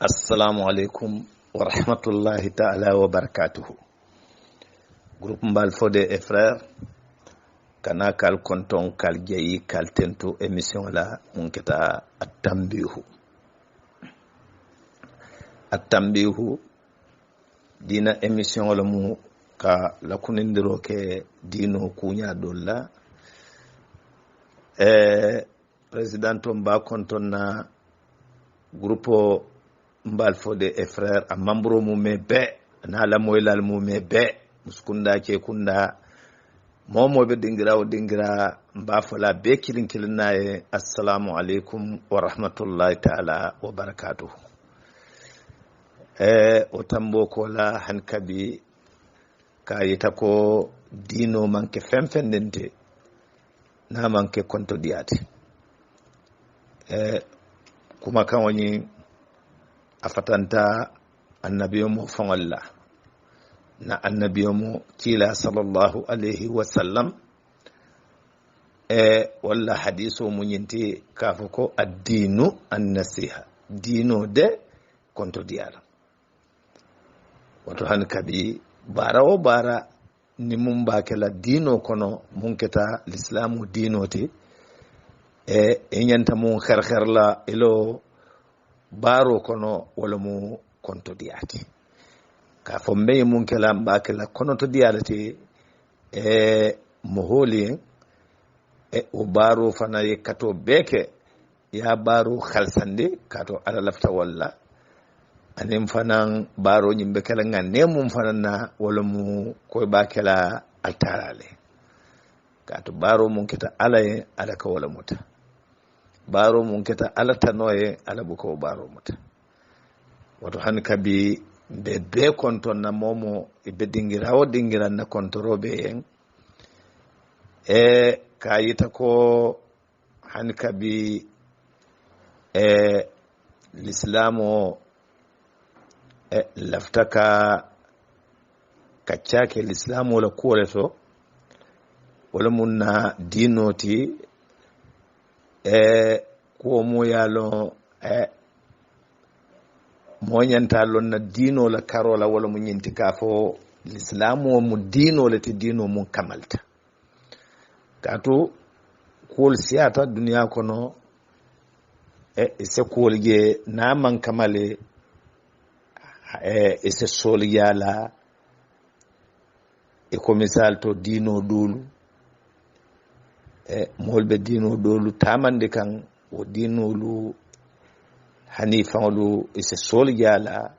Assalamu alaikum wa rahmatullahi ta'ala wa barakatuhu. Groupe Mbal Fodé et frères kana kal konton kal jeyi kal tento émission la unketa at-tambihu dina émission la mu ka la kunindiro ke dino kunya dolla président mba konton na groupe Mbal Fodé et frères a membre mu be na la moylal mu be muskunda ke kunda momo be dingira mba fala be kilin naye assalamu alaikum wa rahmatullahi ta'ala wa barakatuh. O tambo ko la hankabi kayita ko dino manke femfendente na manke konto diati kuma kan woni afatanta annabiyo mo fangalla na annabiyo mo kila sallallahu alaihi wasallam walla hadiso mo nyinti kafoko ad-dinu an-nasiha dino de konto diala wato han kabi bara o bara ni mum bakela dino kono munketa l'islamu dino te nyanta mun kharkharla ilo baro kono wala mu konto diati ka fo mbey mun kala mbakela kono to dialati moholi o baro fana ye kato beke ya baro khalsande kato ala lafta walla anim fanan baro nyimbe kala ngane mum fanana wala mu koy bakela altarale kato baro mun kita ala ye ala ka wala muta baro mun keta ala tanoye ala buko baro muta wato han kabi be konton na momo ibe dingira na kontorobe en kayita ko han kabi l'islamo laftaka kachake l'islamo la kuoleto wala munna dinoti ko mo yalo mo nyanta lon na dino la karola wala mo nyinti ka fo l'islamu mo dino le te dino mo kamalta kato kol siata dunya kono se kol ge na man kamale se sol yala ko misal to dino dulu molbe dino dolu tamande kan o dinolu hanifanu ise sol yala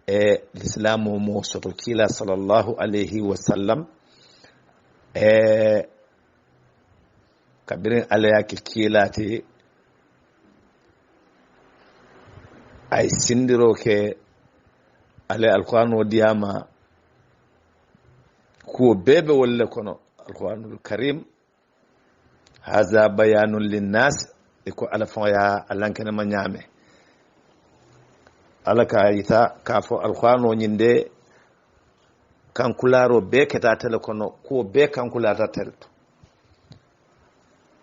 l'islamu mo soto kila sallallahu alaihi wasallam kabirin alaya kilati ay sindiro ke ale alqur'anu diyama ko bebe wala kono alqur'anul karim haza bayanun linnas iko ala foya alankene manyame ala kayita kafo alqur'ano nyinde kankularo be keta telekono ko be kankulata telto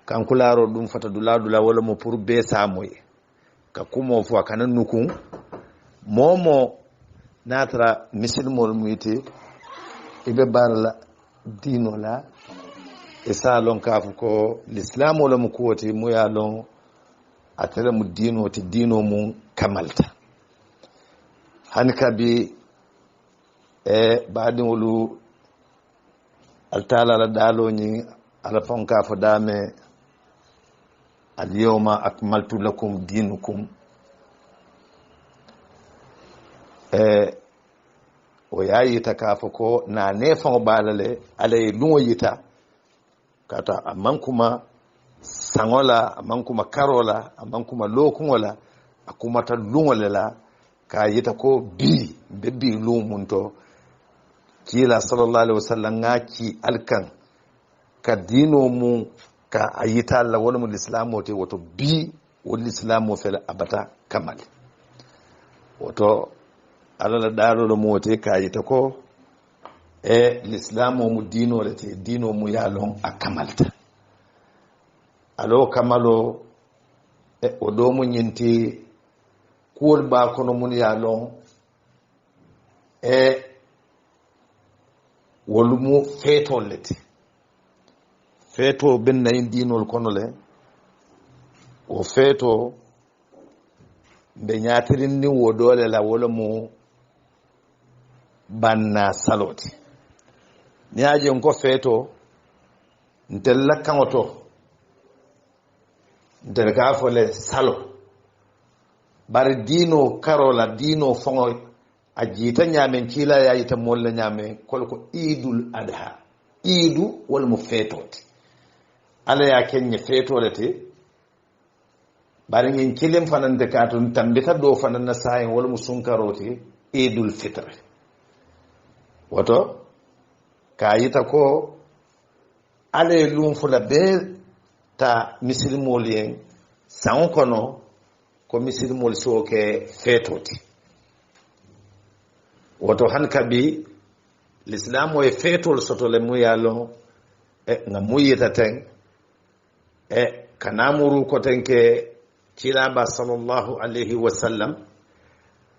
kankularo dum fata dula wala mo pour be samoye ka kumo fo kana nukun momo natra misilmol muite ibe barla dino la isa lon kafu ko l'islam wala mu kuwati mu ya lon atala mu dino ti dino mu kamalta hanka bi baadin wulu altala la dalo ni ala fon kafu dame al yawma akmaltu lakum dinukum o yayi takafu ko na ne fon balale alay luwoyita kata amman kuma sangola amman kuma karola amman kuma lokungola akuma ta lungolela ka yita ko bi lumunto kila sallallahu alaihi wasallam ngaki alkan ka dino mu ka ayita Allah wala mul islamu te wato bi wal islamu fel abata kamal wato alala daro mo te ka yita ko l'islamu mu dino le te dino mu yalon akamalta alo kamalo o do mu nyinti kuwol ba kono mun ya lon e wolumu feetol leti feeto ben nayin dinol kono le o feeto ɓe ñaatirin ni wodole la wolo mu banna saloti ni ajen ko feeto ntel lakkaŋo to ntel ka fole salo bari diino karola diino foŋo a jiita ñaamen kiila yayita moolu la ñaamen kolo ko iidul adha iidu wala mu feetoti ala ya keñe feetole te bari ngin kilim fanande kaatun tambita ɗo fananna sayen wala mu sunkaroti iidul fitre woto ka yita ko ala ye lum fula bee ta misilmol yen saŋo kono ko misilmol soo ke feetoti woto han kabi l'islam o ye feetol soto le mu ye lon nga mu yita ten kana muru ko ten ke kilaba sallallahu alayhi wa sallam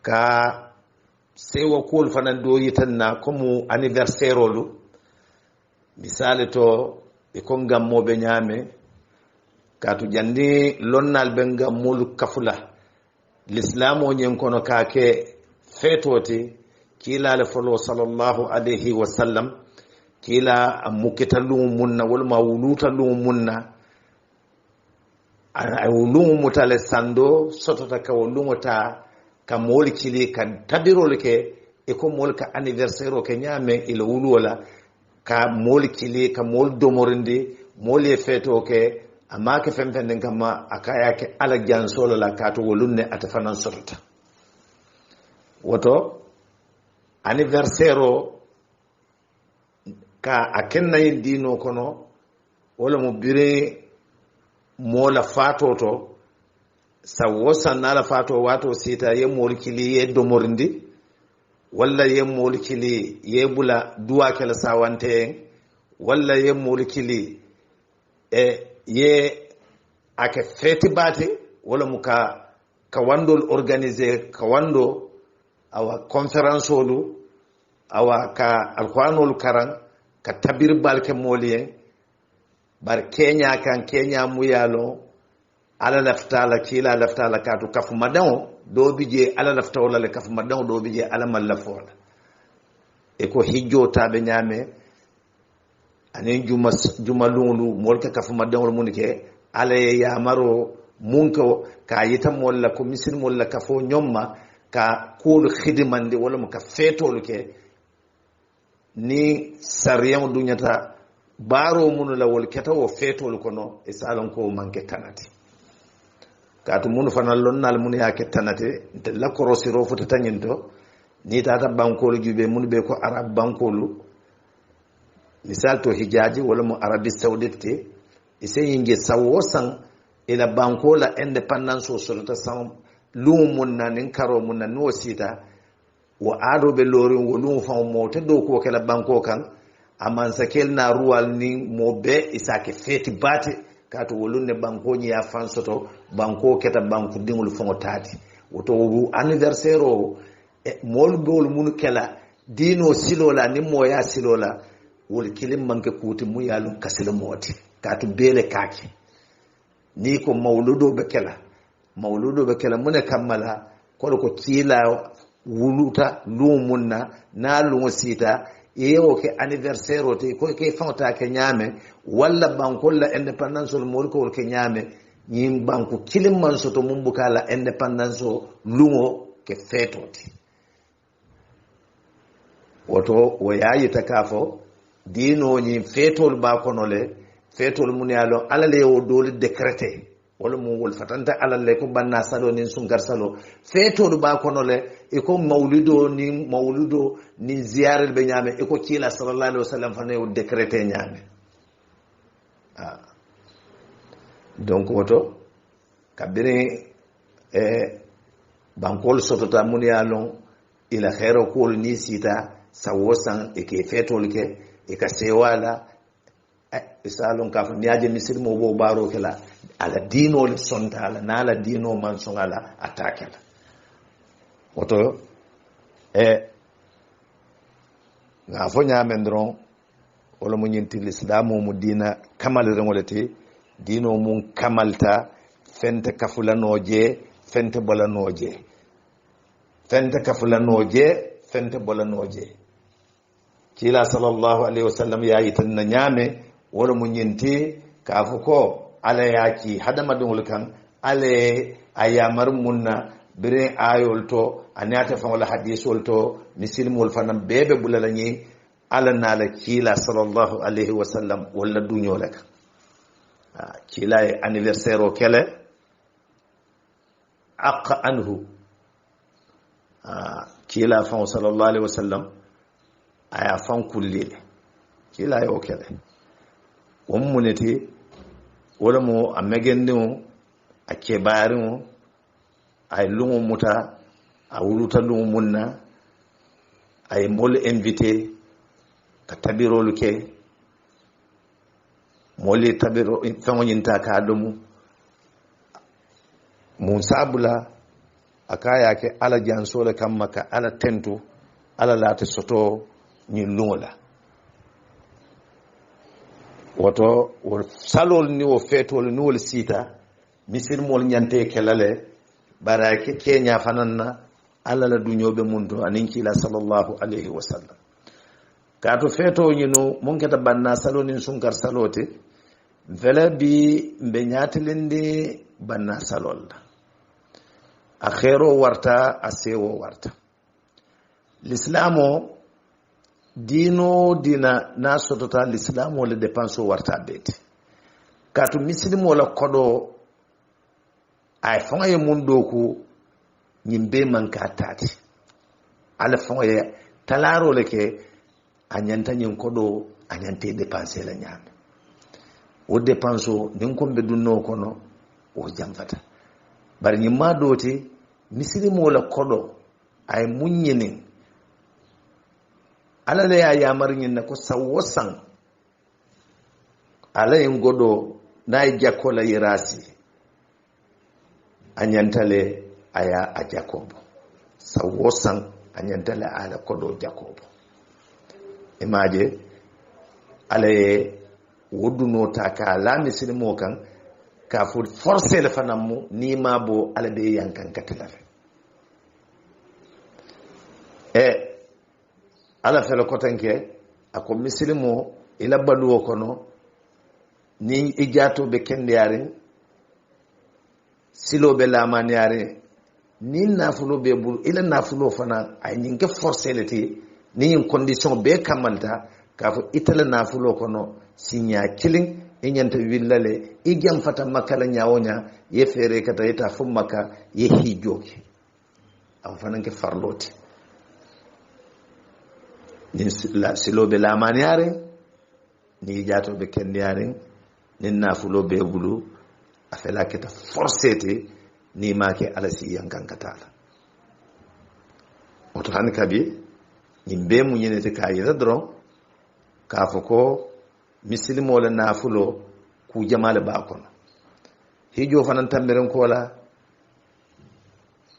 ka sewo kuol fanan do yitan na comme anniversaire olu misali to e ko gammoɓe ñaame katu jandi lonnal ɓe gammolu kafula l'islam o ñen kono kake feetoti kiilale folo sallallahu alayhi wa sallam kiila a mukkita lumu munna wolma wuluta lumu munna a lumu mutale sando sotota kawo lumota ka moolu kili ka tabirolu ke e ko moolu ka anniversaire o ke ñaamen ila wuluwola ka moolu kili ka moolu domorindi moolu ye feeto ke amma ke fen fen kamma a kaya ke ala jansolo la kaatu wolunne ate fanan sotota woto anniversaire o ka a kennayin diino kono wala mo bire moola faatoto sawo sannala faato wato sita ye moolu kili ye domorindi walla ye moolu kili ye bula duwa kela sawante en walla ye moolu kili ye ake feti baate wala mu ka wandol organiser ka wando awa conférence olu awa ka alquranol karan ka tabir balke molien bar kenya muyalo ala laftala kila laftala katu kafu madaw do bije ala laftawla le kafu madaw do bije ala mallafola e ko hijjo tabe nyame anen juma lulu molka kafu madaw munike ala ya maro munko ka yitam wala ko misil wala kafo nyomma ka kuul khidimande wala mo ka fetol ke ni sariyam dunyata baro munu la wol keta wo fetol kono e salon ko manke tanati katu munu fanal lonnal munu ya ke tanate de la korosiro futa tanyinto ni tata bankolu jube munu be ko arab bankolu misal to hijaji wala mo arabi saudite ise yinge sawosan ila bankola independence o solta sam lumun nanin karo mun nan no sita wa ado be lori wo lumu fa mo te do ko kala banko kan aman sakel na ruwal ni mo be isake feti bate kato wolunne banko nyi ya fansoto banko keta banku dingul fongo tati woto anniversaire o mol bol mun kala dino silola ni moya silola wol kilim manke kuti mu yalum kasilo moti kato bele kaki ni ko mawludo be kala mune kammala ko kila wuluta lumunna na lumusita yewo ke anniversaire o te ko ke fanta ke nyame walla banko la independence o mol ko ke nyame nyim banko kilim man soto mum bukala independence o lumo ke fetoti woto wo yayi takafo dino nyim fetol ba konole fetol mun yalo alale o dole décréter wala mu wol fatanta alalle ko banna salo nin sungar salo fetolu ba kono le e ko mawlido ni ziyaral be nyame e ko kila sallallahu alaihi wasallam fa ne o décréter nyame donc woto kabire bankol sotota mun yalon ila khairo ko ni sita sawosan e ke fetol ke e ka sewala isalon ka fa niaje misir mo bo baro kala ala dino le sonta ala nala dino man son ala atakela woto nga fo ñaamen doron wala mu ñinti l'islamu mu dina kamalirengolete dino mum kamalta fente kafulanoje fente bolanoje fente kafulanoje fente bolanoje kila sallallahu alaihi wasallam ya yitanna ñaame wala mu ñinti kafu ko ala yaki hadama dungul kan ale ayamar munna bire ayol to anata fa wala hadisol to misilmol fanam bebe bulala ñi ala nala kila sallallahu alaihi wasallam wala duñolek kila e anniversaire o kele aqqa anhu kila fa sallallahu alaihi wasallam aya fan kullile kila e o kele wommuneti wala mo amegende mo akebari mo ay lungu muta a wuluta lungu munna ay mol invité ka tabirolu ke moli tabiro fango nyinta ka domu mun sabula akaya ke ala jansole kamma ka ala tentu ala lati soto ni lungola woto wol salol ni wo fetol ni wol sita misir mol nyante kelale barake kenya fananna alla la dunyobe mundo anin kila sallallahu alaihi wasallam kato feto nyino mon keta banna salonin sunkar salote vela bi mbe nyatilinde banna salol akhero warta asewo warta l'islamo dino dina nasotota l'islamo le dépense warta beti kato mislimo la kodo ay fonga ye mun doku nyimbe man ka tati ala fonga ye talaro leke anyanta nyin kodo anyante dépenser la nyam o dépenso nin ko be dunno kono o jamfata bar nyimma doti misiri mo la kodo ay munyene ala le ya yamar nyin ko sawosan ala yin godo nay jakola yirasi anyantale aya a Jacobo sawosan anyantale ala kodo Jacobo imaje ale woduno taka la misilimo kan ka fu forcer le fanamu ni mabo ala be yankan katilare ala fele kotanke ako misilimo ila baluwo kono ni ijato be kende yare silo be lamani yare ni nafulo be bul ila nafulo fana ay ninge forcer leti ni in condition be kamalta ka fo itala nafulo kono sinya killing enyanta willale igam fata makala nyawonya ye fere kata ita fu maka ye hijoki am fana nke farloti ni la silo be lamani yare ni jato be kende yare ni nafulo be bulu afela keta forcete ni make alasi yankan katala oto han kabi nimbe mu yenete kayira dron ka foko mislimo la nafulo ku jamale ba kono hijo fanan tamberen kola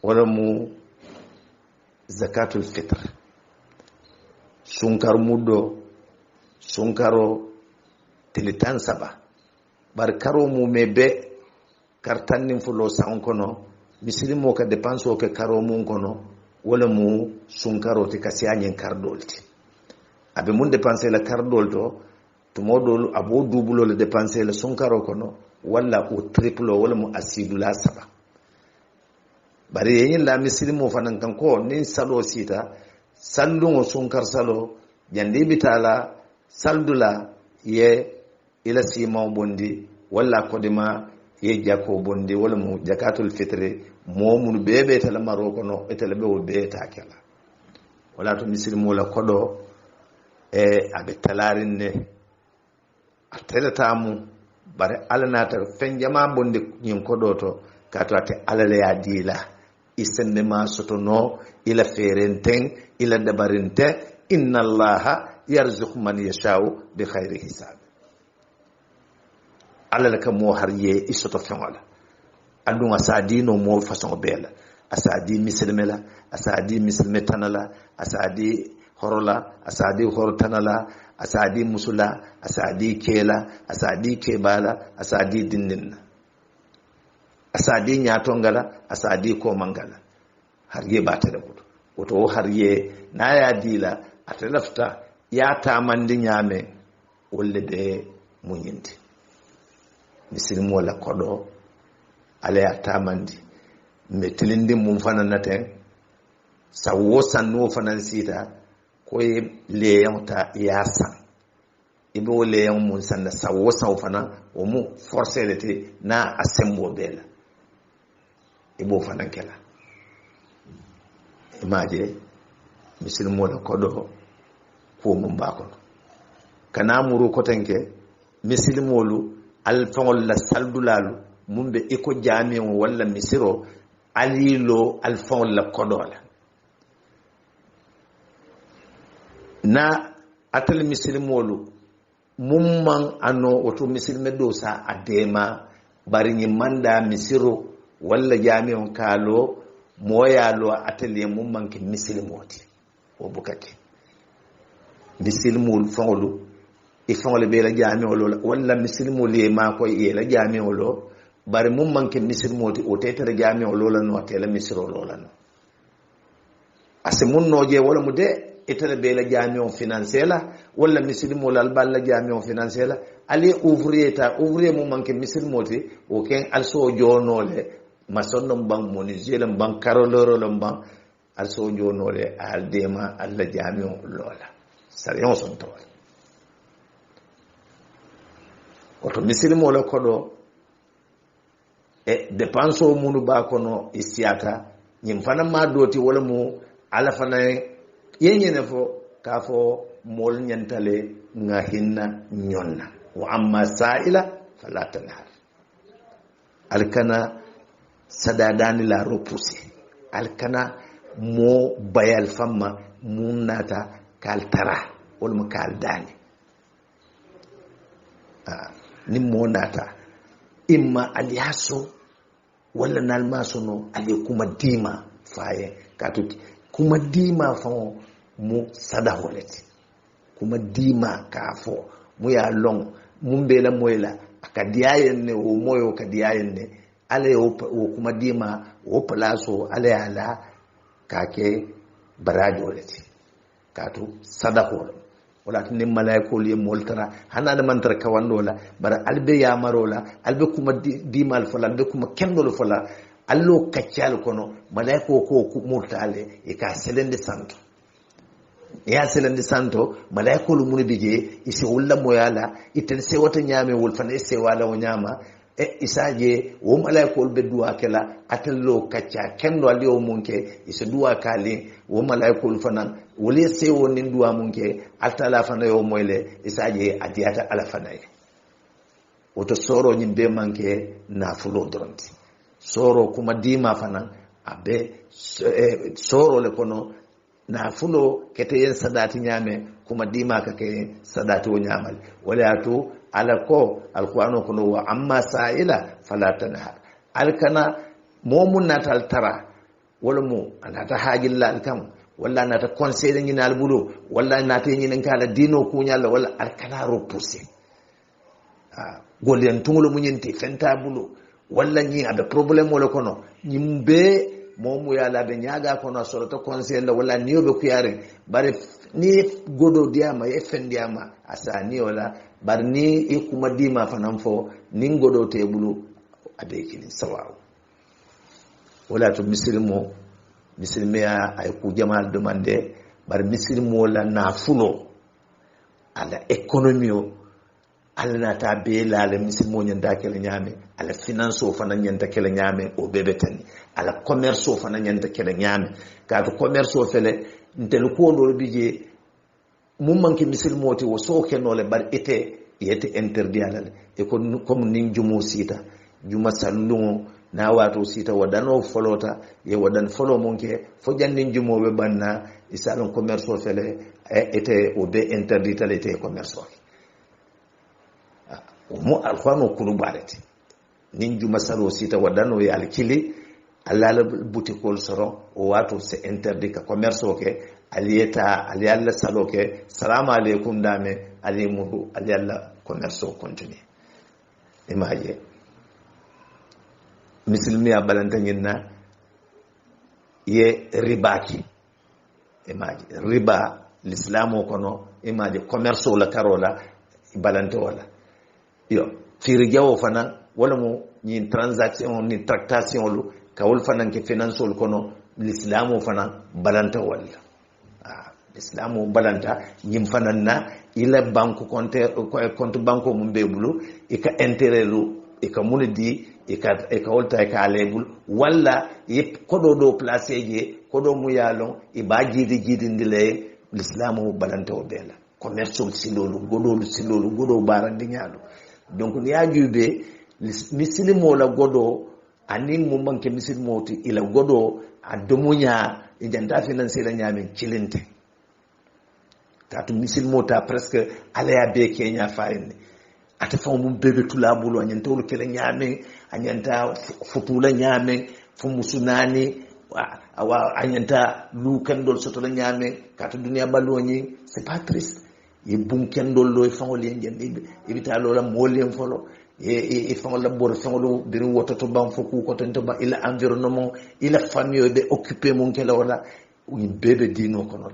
wala mu zakatul fitr sunkar muddo sunkaro tilitan saba bar karo mu mebe kartannin fulo san kono misilimo ka dépense o ke karo mun kono wala mu sunkaro te kasiyanyen kardolti abe mun dépenser la kardolto to modol abo dubulo le dépenser la sunkaro kono wala o triple wala mu asidula saba bari yin la misilimo fanan kan ko nin salo sita sallungo sunkar salo jandi bitala saldula ye ila sima bondi wala kodima ye jako bondi wala mu zakatul fitri momul bebe tala maroko no etele be wol be takela wala to misilimo la kodo abe talarinne atela tamu bare alanata fenjama bondi nyin kodo to kato ate alale ya dila isende ma soto no ila ferenten ila dabarinte inna allaha yarzuqu man yashau bi khairi hisab alala ka mo har ye isoto fengola andunga sadi no mo façon bela asadi misilmela asadi misilme tanala asadi horola asadi horotanala asadi musula asadi kela asadi kebala asadi dinninna asadi nyatongala asadi ko mangala har ye batale buto woto har ye na ya dila atalafta ya tamandi nyame wolle be munyindi misilmo la kodo ala ya tamandi metilindi mum fana naten sawo sanno fana sita koye leyan ta yasan ibe wo leyan mun sanna sawo sawo fana o mu forcelete na asembo bela ibo fana kela imaje misilmo la kodo ko mum bakon kana muru kotenke misilmolu alfangol la saldulalu mumbe iko jami'o walla misiro alilo alfangol la kodola na atal misilmolu mumman ano oto misilme do sa adema bari ni manda misiro walla jami'o kalo moyalo atelier mumman ke misilmoti o bukake misilmul fangolu ifangole be la jami'o lo walla misilmo le ma ko e la jami'o lo bari mum manke misilmoti o tetere jami'o lo la no tele misiro lo la no ase mun noje wala mu de etele be la jami'o financiera walla misilmo la balla jami'o financiera ali ouvrier mum manke misilmoti o ken also jonole masonno bang monizela bang karoloro lo bang also jonole al dema alla jami'o lola sarion son to oto misilmo la kodo e depanso munu ba kono istiata nyim fana ma doti wala mu ala fana yenyene fo ka fo mol nyantale nga hinna nyonna wa amma sa'ila fala tanhar alkana sadadani la repousser alkana mo bayal famma munata kaltara wal mu kaldani ni monata imma aliaso wala nalmasono ali kuma dima faye katuki kuma dima fa mu sadaholeti kuma dima kafo mu ya long mumbela moyla akadiayen ne o moyo kadiayen ne ale o kuma dima o plaso ale ala kake barajoleti katu sadahol wala tin malaikol ye moltara hanana mantar kawandola bara albe ya marola albe kuma dimal fala albe kuma kendol fala allo kaccal kono malaiko ko murtale e ka selende santo ya selende santo malaikol mun bije isi ulla moyala itel se wata nyame wol fana se wala o nyama e isaje wo malaikol be duwa kala atallo kacca kendo ali o munke isi duwa kali wo malaikol fana wole se wonin duwa munke altala fana yo moyle isaje adiyata ala fana woto soro nyimbe manke na fulo dronti soro kuma dima fana abe soro le kono na fulo kete yen sadati nyame kuma dima ka ke sadati wo nyamal wala atu ala ko alqur'ano kono wa amma sa'ila fala tanhar alkana momun natal tara wala mu anata hajilla alkam walla nata conseil ni nal bulo walla nata ni kala dino kunyalla walla alkana repousser golen tungulo munyenti fenta bulo walla ni abe problème wala kono nyimbe momu ya labe nyaga kono soroto conseil la walla niyobe kuyare bare ni godo diama e fendiama asani wala bar ni e kuma dima fanamfo nin godo te bulo abe kini sawaw wala to misilmo misilmiya ay ku jamal demande bar misilmo la nafulo ala economio ala nata be la misilmo nyanda kele nyame ala finance o fana nyanda kele nyame o bebetani ala commerce o fana nyanda kele nyame ka to commerce o fele ntel ko do bije mum manki misilmo ti wo so kenole bar ete yete interdit ala e ko comme nin jumo sita juma sallu na wato sita wadano folota ye wadan folo monke fo jannin jumobe banna isalon commerce o fele ete o be interdit ala ete commerce o mo alquran kulu barati nin juma salo sita wadano ye alkili alala butikol soro o wato c'est interdit ka commerce ke aliyeta aliyalla salo ke salamu alaikum dame alimudu aliyalla commerce continue imaje muslimi abalanta nyinna ye ribaki imaje riba l'islamu kono imaje commerce la karola balante wala yo firi jawo fana wala mo ni transaction ni tractation lu kawol fana ke financial kono l'islamu fana balanta wala l'islamu balanta nyim fana na ila banque compte banko mum bebulu e ka intérêt lu e ka munidi e ka wolta e ka lebul wala e kodo do placer je kodo mu yalon e ba jidi ndile l'islamu balanta o bela commercial silolu godo barandi nyaalo donc ni ajube misilimo la godo ani mo manke misilimo ti ila godo adomunya e janta financier la nyame cilinte tatu misilimo ta presque alaya be kenya faine ata fa mum bebe tulabulu anyanta wol kala nyame anyanta futula nyame fu musunani awa anyanta lu kandol soto la nyame kata dunia baloni c'est pas triste e bum kandol lo fa wol yen ibita lola molem folo e fa wala bor fa wala bir wototo bam foku ko tento ba ila environnement ila famille be occuper mon kala wala wi bebe dino kono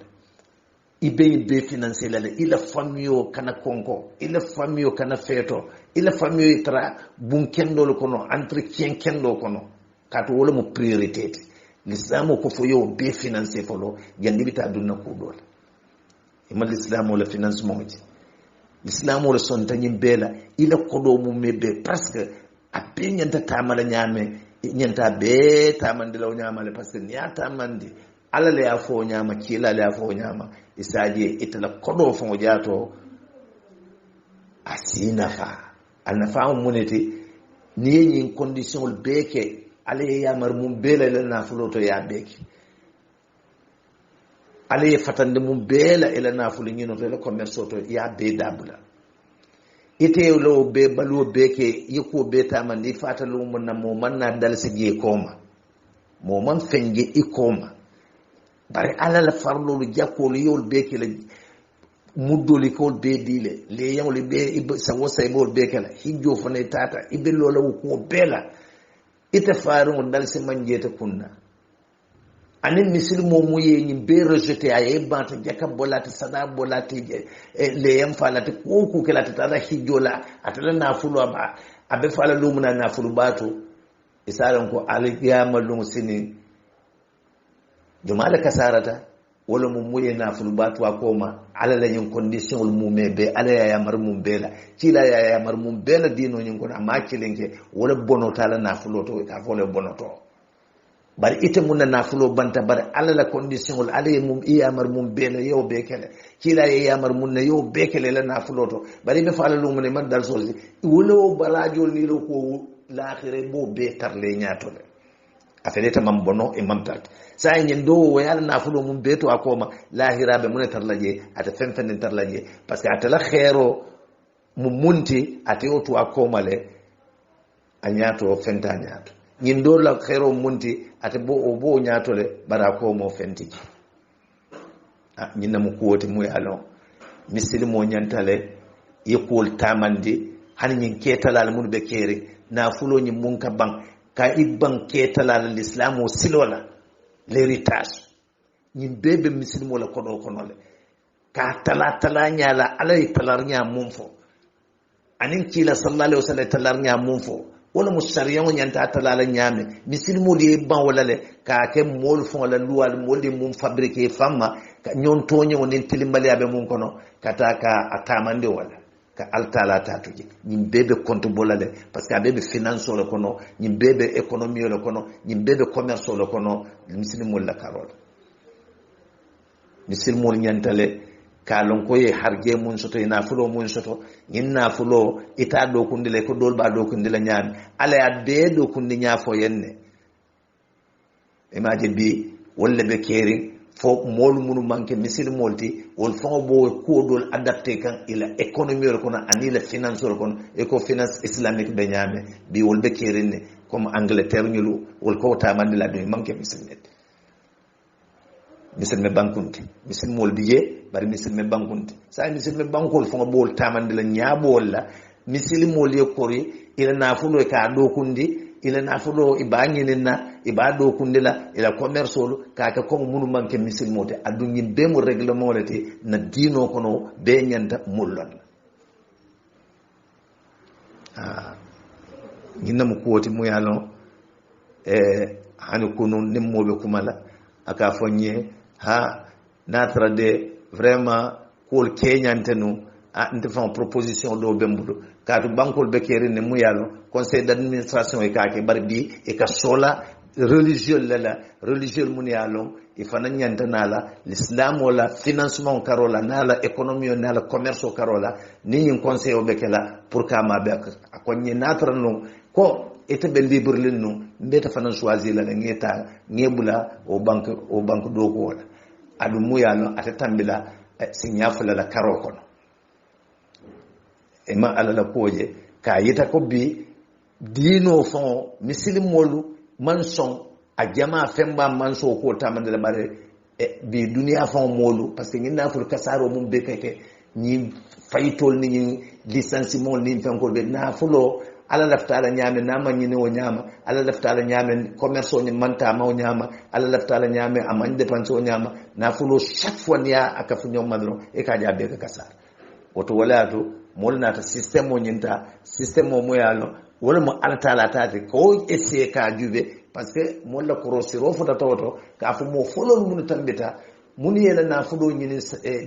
ibe financier la ila famille kana konko ila famille kana feto ila famille tra bum kandol kono entretien kendo kono kato wala mo priorité l'islam ko fo yo be financier folo gandi bita dunna ko dol ima l'islam wala financement ji l'islam wala son tanyim bela ila kodo mum mebe parce que abe nyanta tamala nyame nyanta be tamande law nyamale parce que nya tamandi ala le afo nyama kila le afo nyama isaje itala kodo fo jato asina fa anafa muneti ni yin condition beke ale yamar mum bela la nafuloto ya beke ale fatande mum bela ila nafulu nyino to la commerce to ya be dabula ite lo be balu beke yiko beta man di fatalu mun na mo man na dal sigi koma mo man fenge ikoma bari ala la farlo lu jakko lu yol beke la muddoli ko be dile le yawle be sa wosa bol beke la hijjo fone tata ibe lola ko bela ite faru dal se manjeta kunna anen misilmo moye ni be rejeté ay banta jaka bolati sada bolati le yam falati ko kelati tada hijola atala na fulu aba abe fala lumuna na fulu bato isaran ko alqiyama lum sini jumala kasarata wala mum moye na fulu bato akoma ala la yin condition ul mumebe ala ya mar mum bela cila ya mar mum bela dino nyin ko ma kilenke wala bonotala na fulu to ka fole bonoto bari ite mun na fulo banta bari ala la condition ul ala mum iyamar mum bela yow bekele kila iyamar mun na yow bekele la na fulo to bari be fala lu mun man dal solsi wolo balajo ni lo ko l'akhire bo be tarle nyaato le afele ta mam bono e mam tat sa nyen do wo yalla na fulo mum be to akoma lahira be mun tarlaje ata fenfen tarlaje parce que ata la khairo mum munti ate o to akoma le anyaato fenta nyaato nyin do la khairo munti ate bo nyaatole bara ko mo fenti nyina mu kuwote mu yalo misili mo nyantale yekol tamandi hani nyin ketalal mun be kere na fulo nyi mun ka bang ka ibban ketalal l'islam o silola l'héritage nyin bebe misili mo la kodo konole ka tala nyala alay talar nya mun fo anin kila sallallahu alaihi wasallam talar nya mun fo wala musariyan nyanta talala nyame misilmo de ban wala le ka ke mol fon la luwal mol de mum fabriquer famma ka nyon to nyon nin tilimbali abe mum kono kata ka atamande wala ka altala tatuji nyim bebe compte bolale parce que abebe finance le kono nyim bebe économie le kono nyim bebe commerce le kono misilmo la karol misilmo nyantale kalon ko ye harge mun soto ina fulo mun soto inna fulo ita do kundile ko dolba do kundile nyaan ala ya be do kundi nyaafo yenne imagine bi wolle be keri fo mol munu manke misil molti wol fo bo ko dol adapté kan ila économie ko na anila finance ko eco finance islamique be nyame bi wol be keri ne comme Angleterre ñulu wol ko tamande la do manke misilme bankunte misilmol biye bari misilme bankunte sa misilme bankol fo bol tamande la nyaabol la misilmol ye kori ila nafulo ka do kundi ila nafulo ibanyenna ibado kundila ila commerce kaka ko munu manke misilmote adunyi be mo règlement lati na dino kono be nyanta mullon ñinna mu kuwoti mu yalon hani kunu nimmoɓe kumala aka fonye ha natra de vraiment kol keñante nu nte fan proposition do bembudo kaatu bankol be kerine mu yalon conseil d'administration e kake bar bi e ka sola religieux la religieux mun yalon e fana ñanta nala l'islam wala financement karola nala économie nala commerce karola ni ñin conseil o be kala pour kama be ko ñi natra no ko ete be libre len no mbeta fana choisir la ngeta ngebula o banque do ko wala adu mu yalon ata tambila signafula la karo kono e ma ala la koje ka yita ko bi dino fon misilimolu manson a jama femba manso ko tamande la bare bi dunia fon molu parce que ngina fur kasaro mum be keke ni faytol ni licenciement ni fanko be na fulo ala laftala nyame nama nyine o nyama ala laftala nyame commerce o manta ma o nyama ala laftala nyame amande dépense o nyama na fulo chaque fois niya akafu nyom madro e ka jabe ka kasar woto wala to molna ta système o nyinta système o moyalo wala mo altala tati ko essayer ka jube parce que molla ko siro fota toto ka fu mo folol mun tambita mun yela na fudo nyini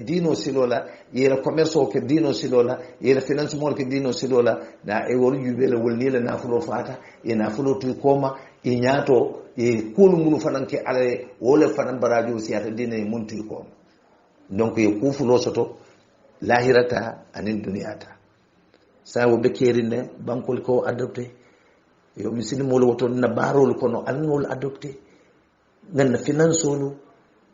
dino silola yela commerce o ke dino silola yela financement ke dino silola da e wol jube le wol ni la na fudo fata e na fudo tu koma e nyato e kul mun fananke ale wala fanan barajo siyata dina e mun tu koma donc e ku fulo soto lahirata anin duniyata sa wo be kerine bankol ko adopté yo misini molo woto na barol kono alnol adopté ganna finance olu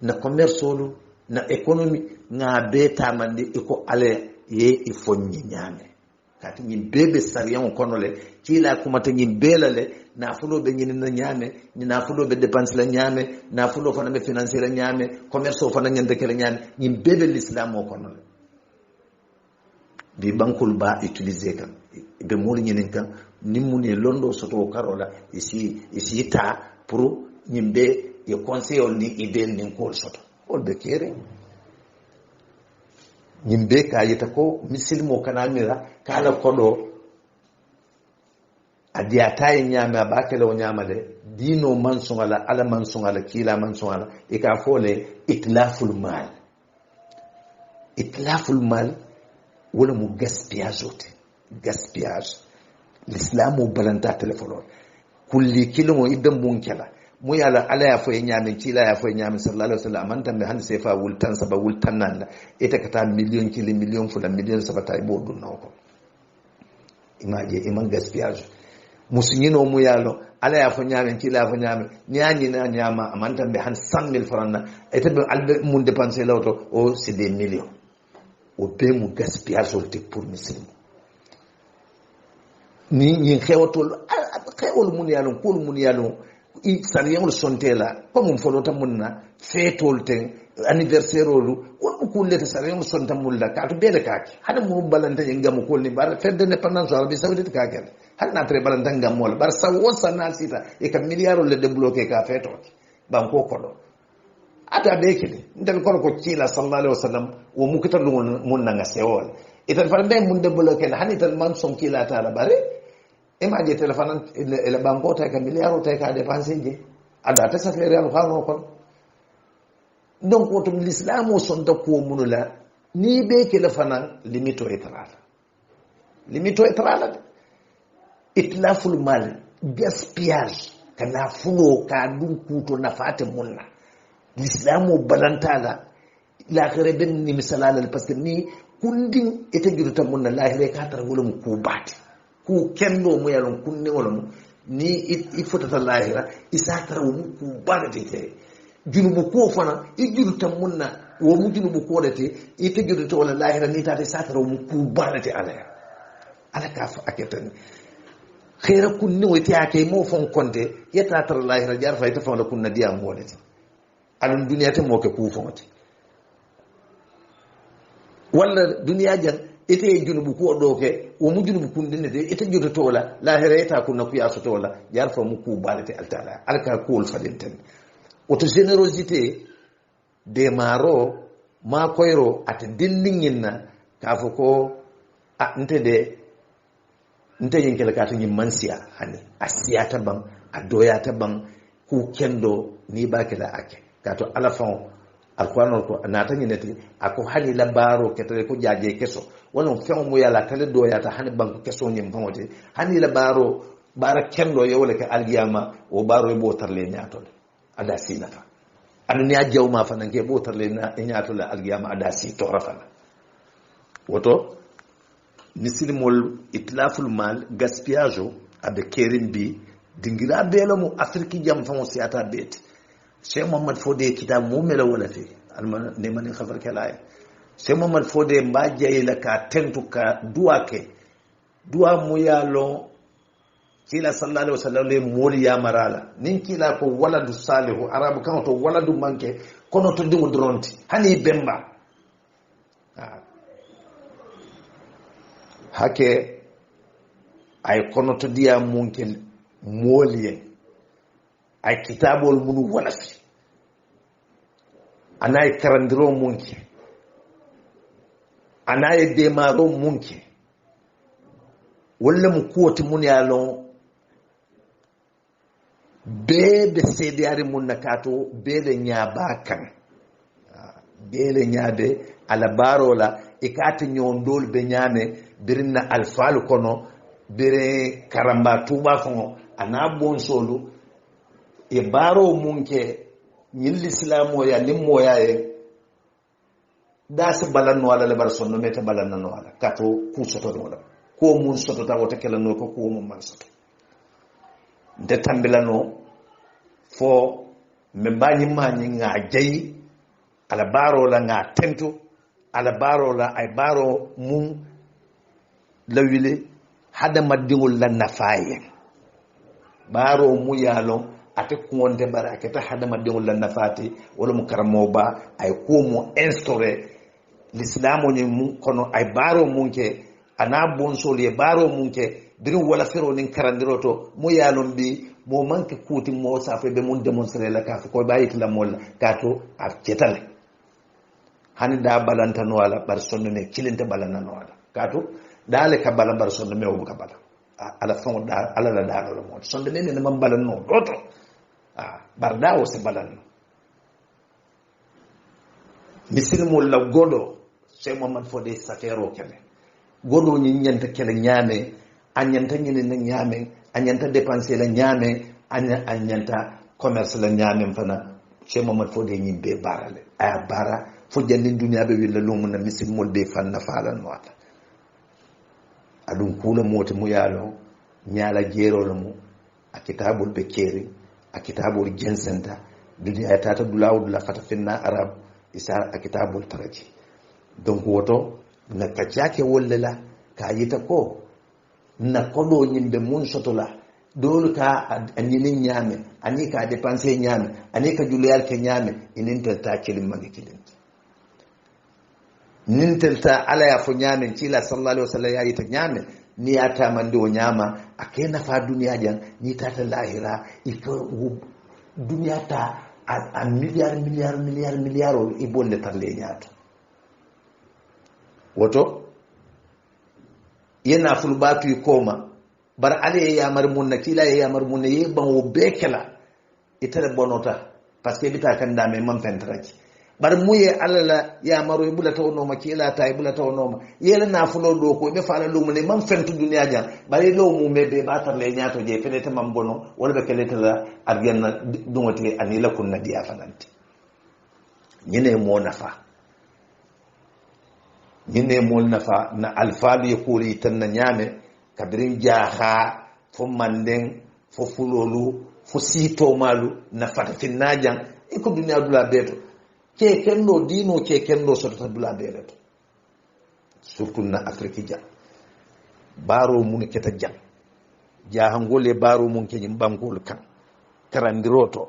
na commerce olu na économie nga be tamande iko ale ye ifonni nyame kati nyi bebe sariyan kono le kila kuma ta nyi belale na fulo be nyi na nyame ni na fulo be dépense la nyame na fulo fana be financer la nyame commerce o fana nyande kala nyame nyi bebe l'islam o kono le bi bankul ba utiliser kan be mol ñenen kan nimune londo soto karola ici ta pour ñimbe e conseil ni idel nin kol soto ol be kere ñimbe ka yita ko misilmo kanamira kala kodo adiata e nyama bakele o nyamale dino mansungala ala mansungala kila mansungala e ka fole itlaful mal wala mu gaspillage l'islam o balanta telefono kulli kilimo ibbe munkela mu yala ala ya fo nyame ci la ya fo nyame sallallahu alaihi wasallam man tambe han sefa wultan saba wultan nan ita kata million kili million fula million sabata ibo dun nako imaje iman gaspillage musunyino mu yalo ala ya fo nyame ci la fo nyame nyaani na nyama man tambe han 100,000 francs ita be albe mun dépenser lawto o c'est des millions o be mu gaspillage olti pour musulman ni xewatol xewol mun yalon ko mun yalon i sariyol sontela ko mun folota munna fetol ten anniversaire olu won ko leta sariyol sonta mulla ka to bele kake hada mu balanta ngam ko ni bar fête d'indépendance arabi saoudite kake hada na tre balanta ngam mol bar sa wosa na sita e ka milliard le débloquer ka feto banko kodo ata bekede ndel ko kila sallallahu alaihi wasallam wo mukitar mun nanga sewol itan fa be mun débloquer hani tan man son kila ta la bare imagine téléphone ele banko ta ka milliard ta ka dépenser je ada ta sa fere al khano kon donc woto l'islam o son da ko munula ni be ke la fanan limito etrala itlaful mal gaspillage kana fulo ka dun kuto na fate munna l'islam o balantala la khere ben ni misalala parce que ni kundin ete giruta munna la khere ka tar wolum ku bati ku kendo mu yalon kunne wolum ni ifotata lahira isatara wo ku barate te junubu ko fana ijuruta munna wo mu junubu ko dete ite giruta wala lahira ni tata satara wo ku barate ala ka fa aketan khira kunni wati ake mo fon konte yata tar lahira jar fa ita fon la kunna diya molati alun duniya ta mo ke ku fonti walla duniya jan ite junubu ko do ke o mu junubu kundinde de ite juto tola lahira ita kunna ku ya so tola jar fa mu ku balati altala alka ko fadinten auto générosité de maro ma koyro ata dindinginna kafo ko nte de nte yin kala kata yin mansiya hani asiyata ban adoyata ban ku kendo ni ba kala ake kato alafon alquran ko anata nyineti ako hani labaro ketale ko jaaje keso wala fen mu yala kala doyata hani ban ko keso nyim pamote hani labaro bara kendo yewle ka algiyama o baro e botarle nyaato ada sinata anu ni ajawma fanan ke botarle na nyaato la algiyama ada si to rafana woto misilmol itlaful mal gaspillage abe kerim bi dingira belo mu afriki jam famo siata bet Cheikh Mohammed Fodé kitab mu mela wala fi alman ne man khabar kala Cheikh Mohammed Fodé mba jeyla ka tentu ka duwa mu yalo kila sallallahu alaihi wasallam le moli ya marala nin kila ko waladu salihu arabu kan to waladu manke kono to dingu dronti hani bemba hake ay kono to diya munkel moliye ay kitabol munu walafi anay karandiro munke anay demaro munke wala mu kuwati mun yalon bebe sediyari mun nakato bele nyaba kan bele nyabe ala barola ikati nyondol be nyame birinna alfalu kono bire karamba tuba fongo ana bon solu e baro munke nyil islamo ya nimmo ya e das balanno ala le bar sonno meta balanno ala kato ku soto do wala ko mun soto ta wota kala no ko mun man soto de tambilano fo me bani mani nga jayi ala baro la nga tento ala baro la ay baro mun lawile hada madingul la nafaye baro mu yalo ate kuonde barake ta hada madingul la nafati wala mu karamo ba ay ko mu instauré l'islamo ni mu kono ay baro munke ana bon soli baro munke biru wala fero nin karandiroto mu yalo bi mo manke kuti mo safe be mun démontrer la ka ko bayit la mol kato ak cetal hani da balanta no wala bar sonno ne kilinte balana no wala kato dale ka bala bar sonde me obuka bala ala fon da ala la da no mo sonde ne ne man bala no doto bar da o se bala no misilmo la godo Cheikh Mohammed Fodé safero kele godo ni nyanta kele nyame anyanta nyine na nyame anyanta dépenser la nyame anyanta commerce la nyame fana Cheikh Mohammed Fodé nyimbe barale aya bara fo jandi dunya be willa lumu na misilmo be fanna fala no wala adun kula mota mu yalo nyala jero mu a kitabul bekeri a kitabul jensenta duniya ta dulawu la fata finna arab isa a kitabul taraji donc woto na kachake wolla ka yita ko na kodo nyimbe mun sotola dole ka anyini nyame ani ka dépenser nyame ani ka juliyal ke nyame ininta ta kilim magi kilin nintelta ala ya fo nyame cila sallallahu alaihi wasallam ya yita nyame ni ata mande o nyama akena fa duniya jan ni tata lahira iko duniya ta a milliard o ibolle tarle nyaato woto yena ful batu koma bar ale ya mar munna kila ya mar munna ye ban wo bekela itale bonota parce que bita kan dame man fentraji bar muye alala ya maro ibula taw no ma kila ta ibula taw no ma yela na fulo do ko be fala lo mun man fentu duniya jan bari lo mu mebe ba tarle nyaato je fenete man bono wala be keleta la argenna dungote anila kunna dia fananti nyene mo nafa nyine mol nafa na alfalu yakuri tanna nyame kabirin jaha fo manden fo fulolu fo sito malu na fata finnajan iko dunya dula beto ke kendo dino ke kendo sota dula beto surtout na afriki jam baro mun keta jam jahangol e baro mun keñum bankol kan karandiroto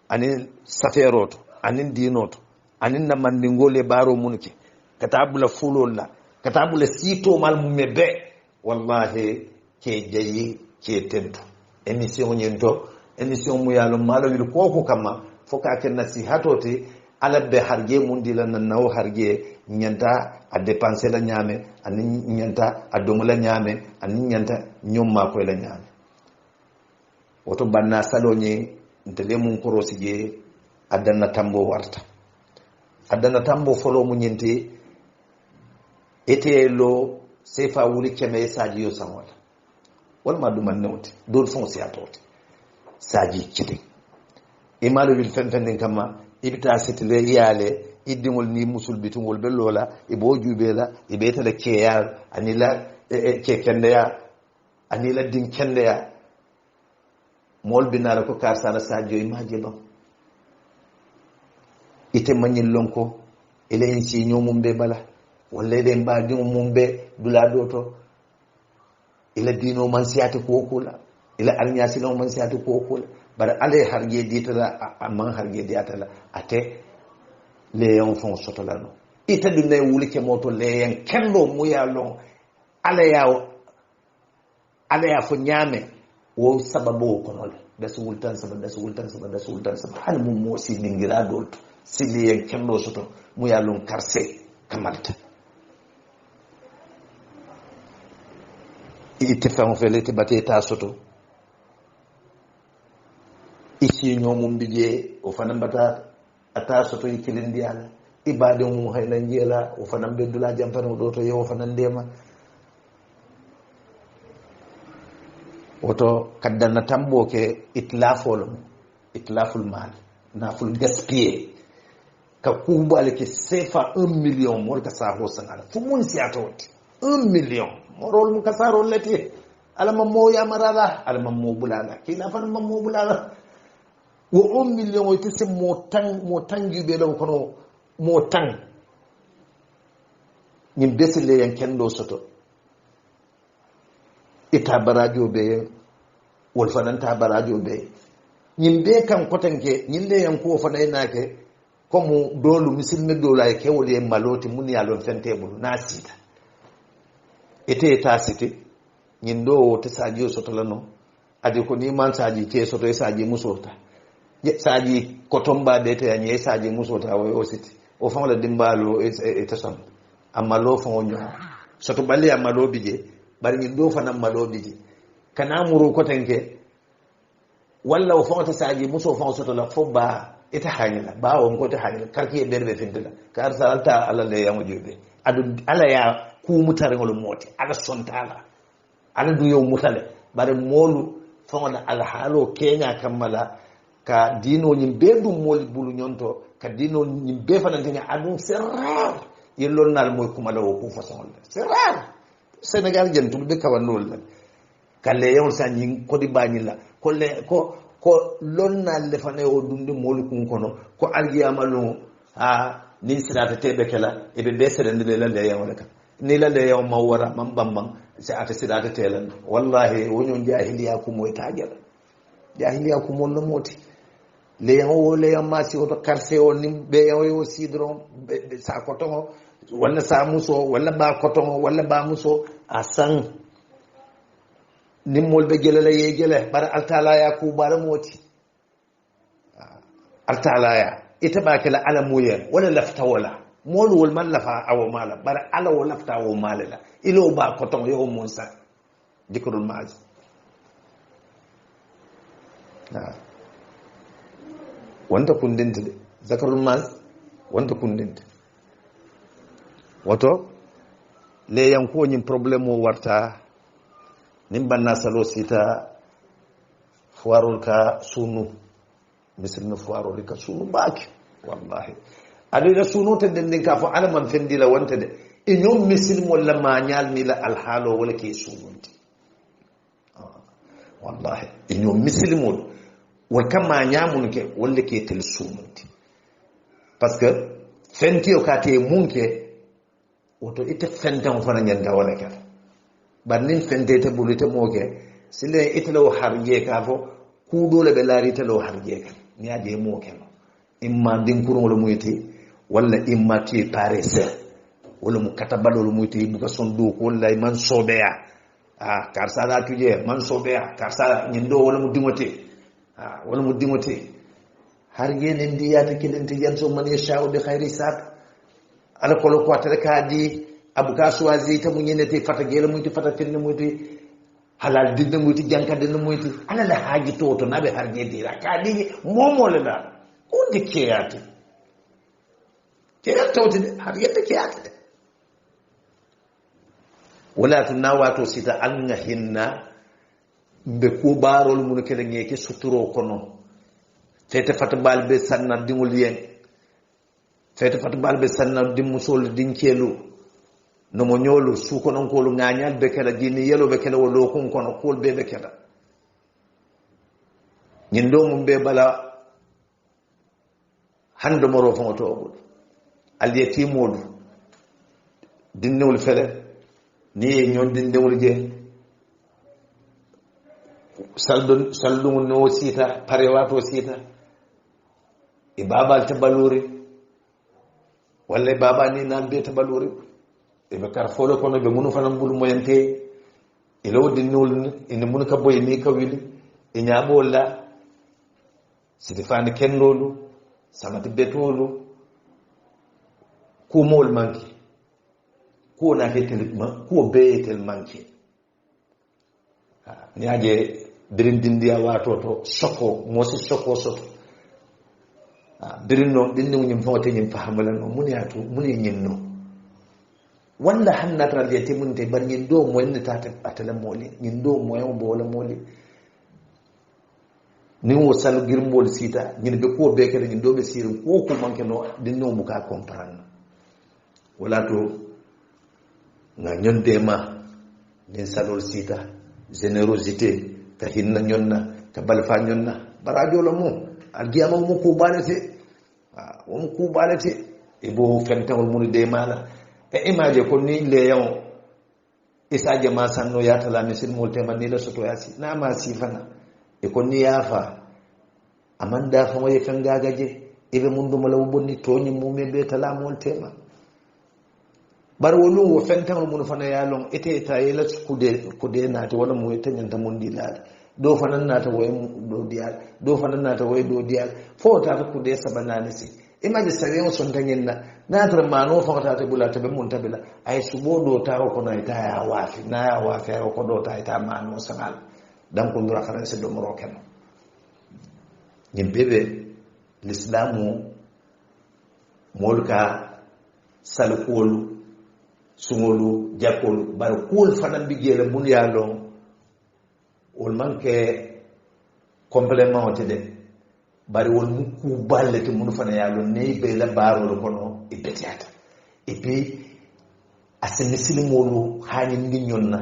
anin saferoto anin dinoto anin namandingol e baro mun ke katabula fulol la katabula sito mal mumme be wallahi ke jayi ke tentu émission ñento émission mu yalo malo wil koko kama foka ken nasihatote alabbe harje mundi la naw harje nyanta a dépenser la ñame ani nyanta a domu la ñame ani nyanta ñomma ko la ñame woto banna saloñi ntele mun korosi je adana tambo warta adana tambo folo mu ñenti ete lo sefa wuli keme saji yo samwala walma duman newte dol fonci atote saji kidi imalo wil fenfen kama ibita setile yale iddingol ni musul bitungol be lola ibo jubela ibeta la keyal anila ke kendeya anila din kendeya mol binara ko karsala sadio imaje ba ite manil lonko ele en si nyomum be bala walla de mbadi mum be dula doto ila dino man siati ko kula ila alnyasi no man siati ko kula bar ale harje ditala amman harje diatala ate leyon fon sotolano ita dunne wuli ke moto leyen kendo muya lon ale ya fo nyame wo sababu ko non da sultan sabab hal mum mo si dingira dolto si leyen kendo soto muya lon karse kamalta ite fam felete bateta soto isi ñomum bije o fanam bata ata soto yikilindi ala ibade mum hayna njela o fanam beddula jampano do to yo fanan ndema woto kaddana tambo ke itlaful mal naful gaspiller ka kumbale ke sefa 1 million mol ka sa ho sangala fu mun siatoti 1 million morol mu kasaro leti alama mo yamarala alama mo bulala kila fan mo bulala wo 1 million o tese mo tan gibe law kono mo tan nim besile yan kendo soto ita barajo be wol fananta barajo be nim be kan kotanke nyille yan ko fanay nake comme dolu misilme dolay ke wol en maloti mun ya lon fentebulu nasita ete ta site nyindo to saji soto lano ade ko ni man saji ke soto saji musota saji kotomba bete ya nye saji musota o site o fon la dimbalo eta son amalo fon onyo soto balle amalo bije bari nyindo fana amalo bije kana muru ko tanke walla o fon ta saji muso fon soto la fo ba ita hanila ba o ko ta hanila karki berbe findila kar salta ala le yamu jobe adu ala ya ku mutare ngol moti ala sontala ala du yow mutale bare molu fonda ala halo kenya kamala ka dino nyim be dum moli bulu nyonto ka dino nyim be fanantene adum serrar yellon nal moy kuma lawo ku façon la serrar senegal jentu be kawanol la kalle yow sa nyin ko di bañila ko le ko lonnal le fane o dunde moli kun kono ko algiyama no ni sirata tebe kala e be serende le la yaw la ka ni la yaw mawara mam bambam sa ata sirata telan wallahi wonyon jahiliya ku moy tajala jahiliya ku mon no moti le yaw masi o to karse o nim be yaw yo sidron be sa kotongo wala sa muso wala ba kotongo wala ba muso asan nimmol be gelala ye gele bar altala ya ku bar moti altala ya ita ba kala ala moyen wala lafta wala molu wal malafa aw mala bar ala wala lafta aw mala ilo ba kotongo yo monsa dikrul maaz wanda kundinta de zakarul maaz wanda kundinta woto le yanko nyin problème o warta nim banna salo sita fuarul ka sunu misal no fuarul ka sunu baki wallahi adi sunu te den ka fo ala man fendi la wonte de e ñom misil mo la mañal ni la alhalo wala ke sununti wallahi e ñom misil mo wal kam mañamun ke wala ke tel sununti parce que fenti o ka te munke woto ite fentan fana nyanda wala ka bannin fentete bulite moke sile italo harje ka fo ku dole be lari italo harje ka ni ade moke no imma din kurungol muyti walla imma ti parese wala mu katabalol muyti bu ka son do ko lay man sobeya karsa la tuje man sobeya karsa nyindo wala mu dingote wala mu dingote harje ne ndiyata kilenti yanso man yasha'u bi khairi sab ala ko ko tere kadi abuka suwazi ta munyene fata gele muyti fata tinne muyti halal dinne muyti jankade no muyti ala la haji toto nabe harje dira kadi momole da undi kiyati kiyati tawti harje kiyati wala tunawato sita anga hinna be ko barol mun kele ngeke suturo kono tete fata balbe sanna dingul yen tete fata balbe sanna dimusol dinkelu no mo nyolu suko non ko lu nganyal be kala dini yelo be kala wolo kun kono kol be kala nyindo mum be bala hande moro fo to al yatimul dinnewul fele ni nyon dinnewul je saldun no sita parewato sita e babal tabaluri walla baba ni nan be tabaluri e be kar folo kono be munu fanam bul moyante e lawdi nul ina mun ka boy ni ka wili e nyabolla sidifani kennolu samati betolu ko mol manki ko na ketel ko beetel manki ni aje birin dindiya wato to soko mosi soko soto birin no dinni nyim fawte nyim fahamala no mun yatu mun nyinno wanda hanna tradiyati mun te bar nyin do mo en tata atala moli nyin do mo en bo la moli ni wo sal girmol sita nyin be ko be kala nyin do be sirin ko ko manke no dinno mu ka comprendre wala to nga nyonde ma nin salol sita générosité ka hinna nyonna ka balfa nyonna barajo lo mo algiyama mo ko balete mo ko balete e bo fentawol mun de mala e image ko ni leyon isaje ma sanno yata la misil molte man ni la soto yasi na ma sifana e ko ni yafa amanda fa mo yefen gagaje e be mundu mala bonni toni mumbe be tala molte ma bar wolu wo fentawol mun fana yalon ite ta yela kude na ta wala mo yetan ta mun dilal do fanan na ta way do dial do fanan na ta way do dial fo ta kude sabanani si imaji sarewo son tanyen na tra mano fa ta bulata be mun tabila ay subodo ta ko na ita ya wafi na ya wafi ko do ta ita mano sanal dan ko ndura xaran se do moro ken ñim bebe l'islamu molka salkolu sungolu jakolu bar kul fanan bi gele mun ya long wol manke complément de bari wol mu ku ballete mun fana ya lo ne be la baro ko no e betiata et puis asene silimolu hani ngi nyonna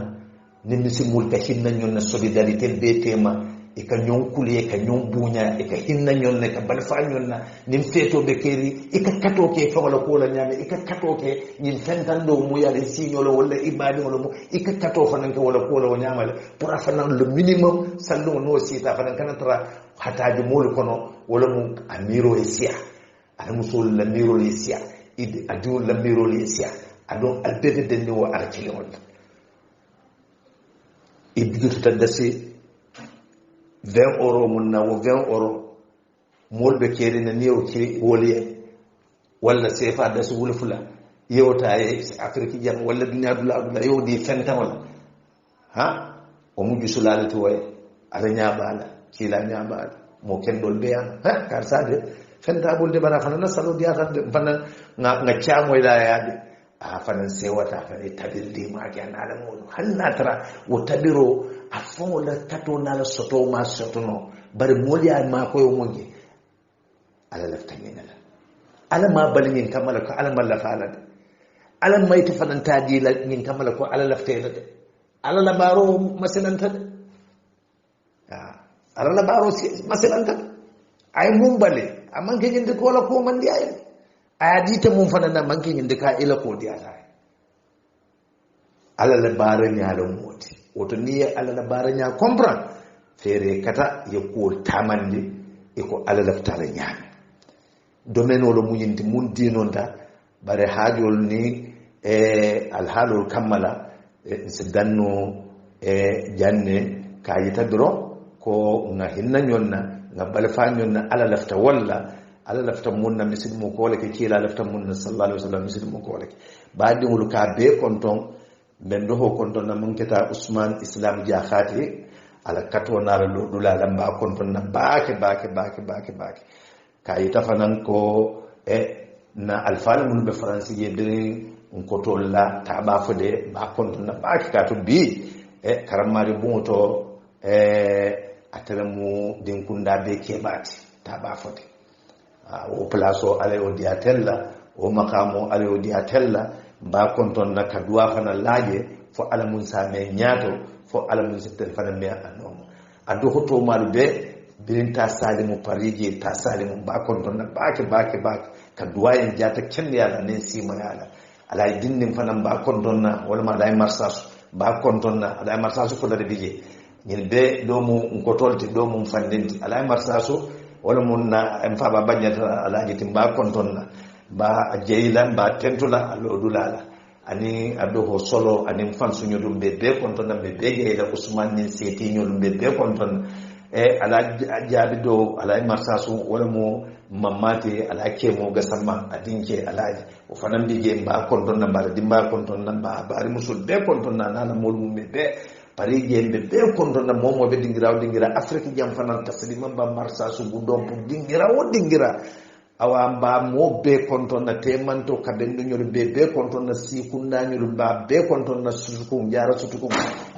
ni misimul ka hinna nyonna solidarité be tema e ka nyon kuliye ka nyon bunya e ka hinna nyonna ka balfa nyonna nim feto be keri e ka kato ke fawala ko la nyame e ka kato ke nin fentando mu ya de signolo wala ibadi wala mu e ka kato fanan ka wala ko la nyamale pour afanan le minimum sallu no sita fanan kana tra hataji mol kono wala mu amiro esia ala musul lamiro esia id adu lamiro esia adon albede de no arkiyon ibdu tadasi 20 euro mun na wo 20 euro mol be keri na niyo ki woliye wala sefa da su wulfula yewta e afriki jam wala dunya dula yow di fenta wala ha o mu jusulale to way ala nyaabala kila nyaabala mo ken dol be an ha kar sade fenta bol de bana fana salo dia kan fana nga chamoy la yaade fana sewata fa tabil di ma ga na la mo hanna tara wo tabiro afon la tato na la soto ma soto no bari moliya ma ko yo monge ala lafta ngena la ala ma bal ngin kamala ko ala malla faala ala may to fanan taadi la ngin kamala ko ala lafta la ala la baro masalan ta ala la baro masalan ta ay mum bale amanke ngin ko la ko man di ay ayadita mum fanan man ngin ka ila ko di ala ala la baro nyaalo moti woto ni ye alla la baara ñaa comprendre feere kata ye kuwol tamandi eko alla laftala ñaami domaine olo muñinti mun dinonta bare haajol ni alhaalol kammala si danno janne ka yita doron ko nga hinna ñonna nga bale fa ñonna alla lafta walla alla lafta munna misilmo ko wala ke kiila lafta munna sallallahu alaihi wasallam misilmo ko wala baadi ngol ka be konton ben do ho konton na mun keta Usman Islam ja khati ala katwo nala do dula lamba konton na baake kay tafanan ko na alfal mun be faransi je de ko tolla taba fode ba konton na baake ka to bi karamari bunto atalamu din kunda be kebati taba fode o place o ale o diatella o makamo ale o diatella ba konton na kadwa fana laaje fo ala mun same nyaato fo ala mun sitel fana me anom adu hoto malu be bin ta salimu parije ta salimu ba konton na baake kadwa en jata kende yalla nen sima yalla ala dinnim fana ba konton na wala ma day marsas ba konton na ala marsasu ko dade bije ñin be do mu ko tolti do mu fandinti ala marsasu wala mun na en fa ba banyata ala jitim ba konton na ba jeylan ba tentula alodulala ani ado solo ani fansu nyodum be konton na be jeyla Usman ni seti nyodum be konton ala jaabi do ala marsasu wala mo mamati ala kemo gasama adinke alaji o fanan bije ba konton na ba dimba konton na ba bari musul be konton na nana molum be pari jembe be konton na momo be dingira Afrique jam fanan taslima ba marsasu bu dom dingira awa mba mo be konton na temanto kaben do nyol be konton na sikunda nyol ba be konton na susukum jara sutukum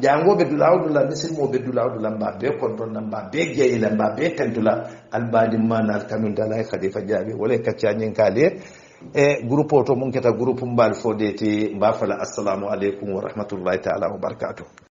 jango be dulawdu la misil mo be dulawdu la mba be konton na mba be jeyila mba be tentula albadi manal kanun dalay khalifa jabi wala kaccanyen kale groupe to mun keta groupe mbal fodeti mba fala assalamu alaikum wa rahmatullahi ta'ala wa barakatuh